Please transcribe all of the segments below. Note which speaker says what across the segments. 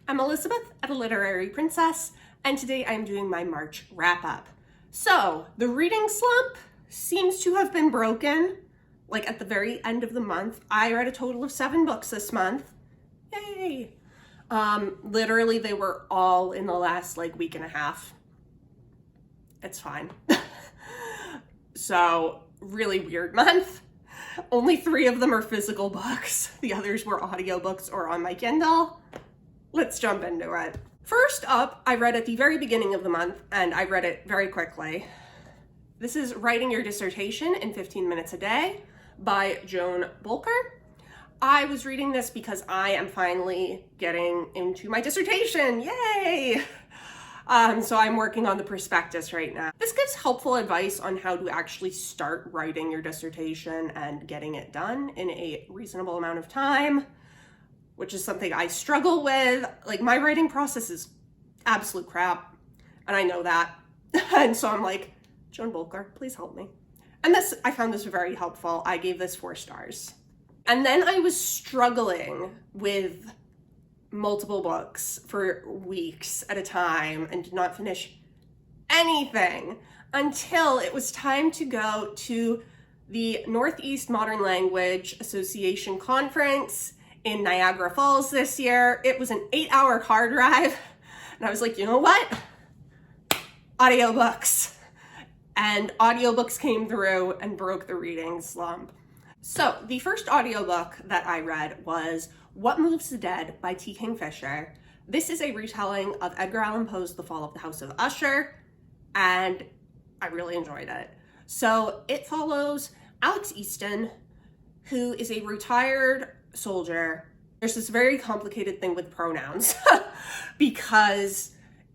Speaker 1: I'm Elizabeth at A Literary Princess, and today I'm doing my March wrap-up. So, the reading slump seems to have been broken, like at the very end of the month. I read a total of 7 books this month. Yay! Literally they were all in the last week and a half. It's fine. So, really weird month. Only 3 of them are physical books. The others were audiobooks or on my Kindle. Let's jump into it. First up, I read at the very beginning of the month, and I read it very quickly. This is Writing Your Dissertation in 15 Minutes a Day by Joan Bolker. I was reading this because I am finally getting into my dissertation. Yay! So I'm working on the prospectus right now. This gives helpful advice on how to actually start writing your dissertation and getting it done in a reasonable amount of time, which is something I struggle with. My writing process is absolute crap, and I know that. And so I'm like, Joan Bolker, please help me. And I found this very helpful. I gave this 4 stars. And then I was struggling with multiple books for weeks at a time and did not finish anything until it was time to go to the Northeast Modern Language Association conference in Niagara Falls this year. It was an 8-hour car drive, and I was like, you know what? Audiobooks. And audiobooks came through and broke the reading slump. So the first audiobook that I read was What Moves the Dead by T. Kingfisher. This is a retelling of Edgar Allan Poe's The Fall of the House of Usher, and I really enjoyed it. So it follows Alex Easton, who is a retired soldier. There's this very complicated thing with pronouns because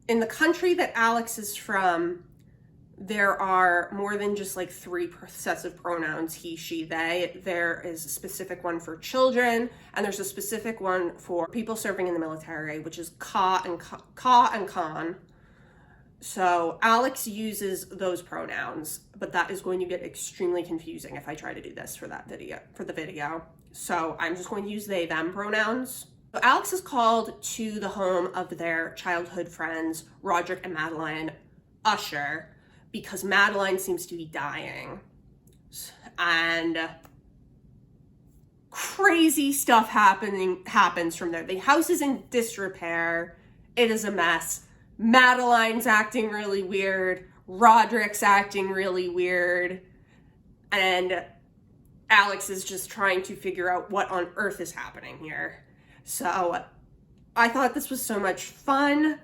Speaker 1: in the country that Alex is from, there are more than just 3 sets of pronouns, he, she, they. There is a specific one for children, and there's a specific one for people serving in the military, which is ka and kan. So Alex uses those pronouns, but that is going to get extremely confusing if I try to do this for the video. So I'm just going to use they, them pronouns. So Alex is called to the home of their childhood friends, Roderick and Madeline Usher, because Madeline seems to be dying. And crazy stuff happens from there. The house is in disrepair. It is a mess. Madeline's acting really weird. Roderick's acting really weird. And Alex is just trying to figure out what on earth is happening here. So I thought this was so much fun.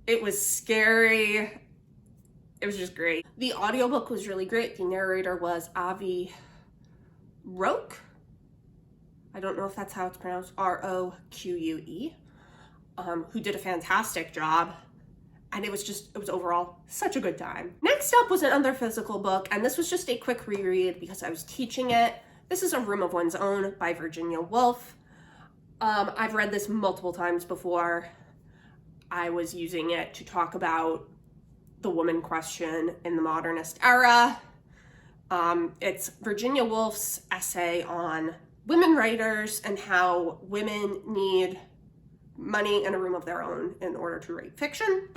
Speaker 1: It was scary. It was just great. The audiobook was really great. The narrator was Avi Roque. I don't know if that's how it's pronounced, R-O-Q-U-E, who did a fantastic job. And it was overall such a good time. Next up was another physical book, and this was just a quick reread because I was teaching it. This is A Room of One's Own by Virginia Woolf. I've read this multiple times before. I was using it to talk about the woman question in the modernist era. It's Virginia Woolf's essay on women writers and how women need money and a room of their own in order to write fiction.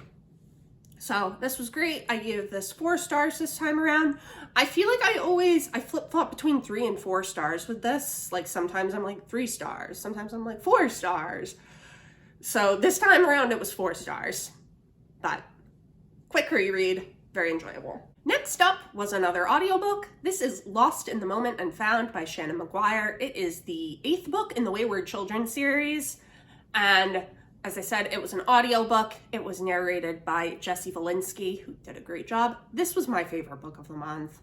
Speaker 1: So this was great. I gave this 4 stars this time around. I feel like I flip-flop between 3 and 4 stars with this. Sometimes I'm 3 stars, sometimes I'm 4 stars. So this time around it was 4 stars, but quick reread, very enjoyable. Next up was another audiobook. This is Lost in the Moment and Found by Shannon McGuire. It is the 8th book in the Wayward Children series, and as I said, it was an audiobook. It was narrated by Jesse Valinsky, who did a great job. This was my favorite book of the month.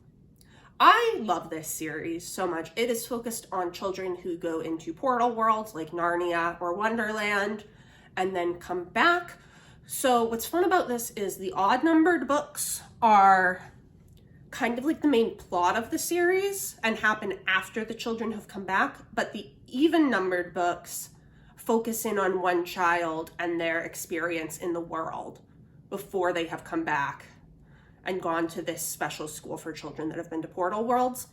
Speaker 1: I love this series so much. It is focused on children who go into portal worlds like Narnia or Wonderland and then come back. So what's fun about this is the odd-numbered books are kind of the main plot of the series and happen after the children have come back, but the even-numbered books focus in on one child and their experience in the world before they have come back and gone to this special school for children that have been to portal worlds.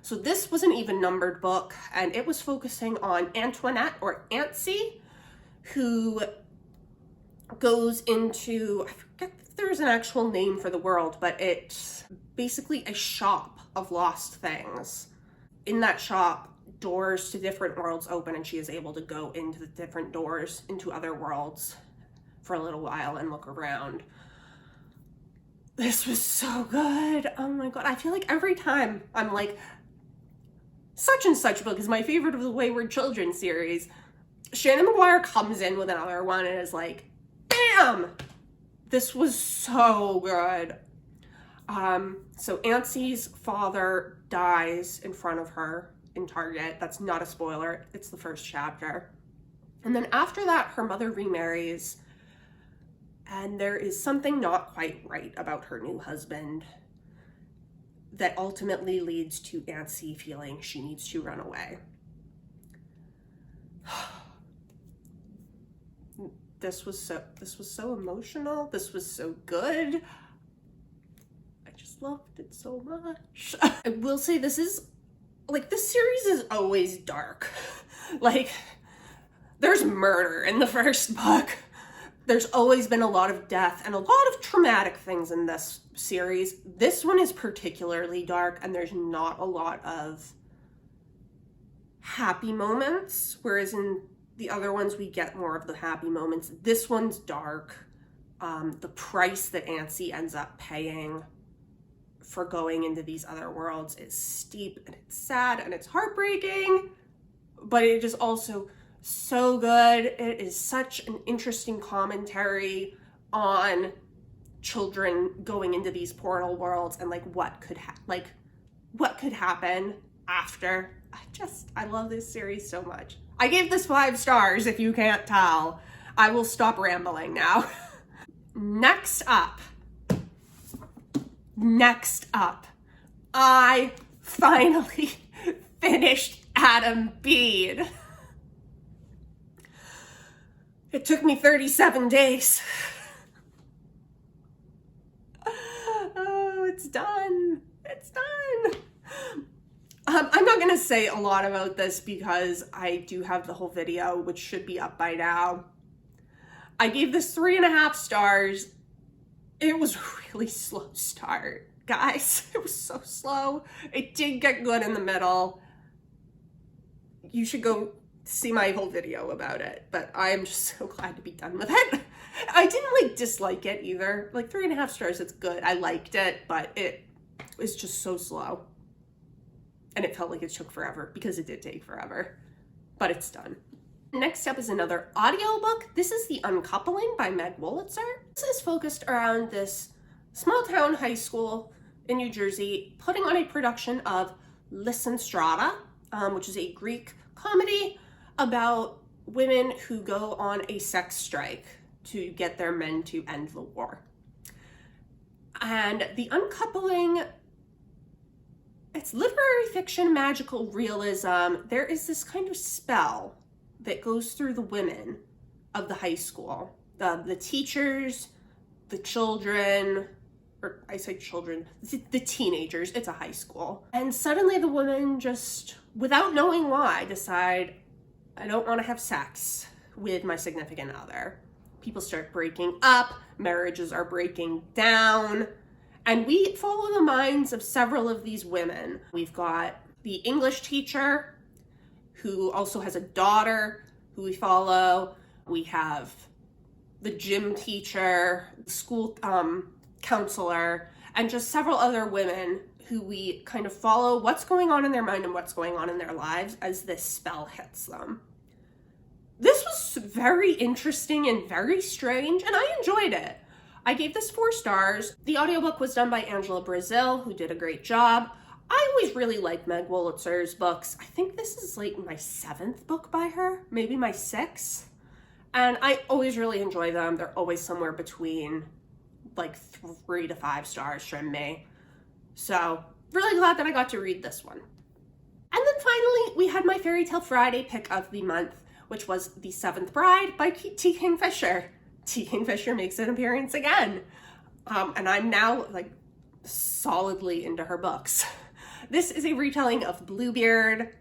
Speaker 1: So this was an even-numbered book, and it was focusing on Antoinette, or Antsy, who goes into, I forget if there's an actual name for the world, but it's basically a shop of lost things. In that shop, doors to different worlds open, and she is able to go into the different doors into other worlds for a little while and look around. This was so good. Oh my God. I feel like every time I'm like, such and such book is my favorite of the Wayward Children series, Shannon McGuire comes in with another one and is like, bam! This was so good. So Auntie's father dies in front of her in Target. That's not a spoiler. It's the first chapter. And then after that, her mother remarries, and there is something not quite right about her new husband that ultimately leads to Auntie feeling she needs to run away. This was so emotional. This was so good. I just loved it so much. I will say this series is always dark. Like, there's murder in the first book. There's always been a lot of death and a lot of traumatic things in this series. This one is particularly dark, and there's not a lot of happy moments, whereas in the other ones we get more of the happy moments. This one's dark. The price that Auntie ends up paying for going into these other worlds is steep, and it's sad, and it's heartbreaking, but it is also so good. It is such an interesting commentary on children going into these portal worlds and like what could happen after. I love this series so much. I gave this 5 stars, if you can't tell. I will stop rambling now. Next up, I finally finished Adam Bede. It took me 37 days. Oh, it's done. It's done. I'm not going to say a lot about this because I do have the whole video, which should be up by now. I gave this 3.5 stars. It was a really slow start, guys. It was so slow. It did get good in the middle. You should go see my whole video about it, but I'm just so glad to be done with it. I didn't dislike it either. 3.5 stars, it's good. I liked it, but it was just so slow. And it felt like it took forever, because it did take forever, but it's done. Next up is another audiobook. This is The Uncoupling by Meg Wolitzer. This is focused around this small town high school in New Jersey putting on a production of Lysistrata, which is a Greek comedy about women who go on a sex strike to get their men to end the war. And The Uncoupling, it's literary fiction, magical realism. There is this kind of spell that goes through the women of the high school. The teachers, the children, or I say children, the teenagers, it's a high school. And suddenly the women just, without knowing why, decide, I don't want to have sex with my significant other. People start breaking up, marriages are breaking down, and we follow the minds of several of these women. We've got the English teacher, who also has a daughter who we follow. We have the gym teacher, the school counselor, and just several other women who we kind of follow what's going on in their mind and what's going on in their lives as this spell hits them. This was very interesting and very strange, and I enjoyed it. I gave this 4 stars. The audiobook was done by Angela Brazil, who did a great job. I always really like Meg Wolitzer's books. I think this is my 7th book by her, maybe my 6th. And I always really enjoy them. They're always somewhere between 3 to 5 stars from me. So really glad that I got to read this one. And then finally, we had my Fairy Tale Friday pick of the month, which was The Seventh Bride by T. Kingfisher. T. Kingfisher makes an appearance again. And I'm now solidly into her books. This is a retelling of Bluebeard.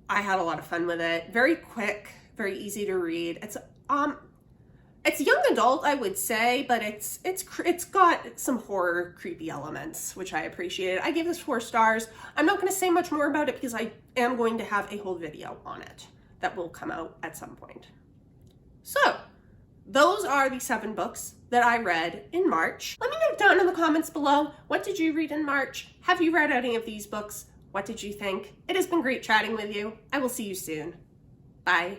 Speaker 1: I had a lot of fun with it. Very quick, very easy to read. It's It's young adult, I would say, but it's got some horror, creepy elements, which I appreciated. I gave this 4 stars. I'm not going to say much more about it because I am going to have a whole video on it that will come out at some point. So, those are the 7 books that I read in March. Let me know down in the comments below, what did you read in March? Have you read any of these books? What did you think? It has been great chatting with you. I will see you soon. Bye.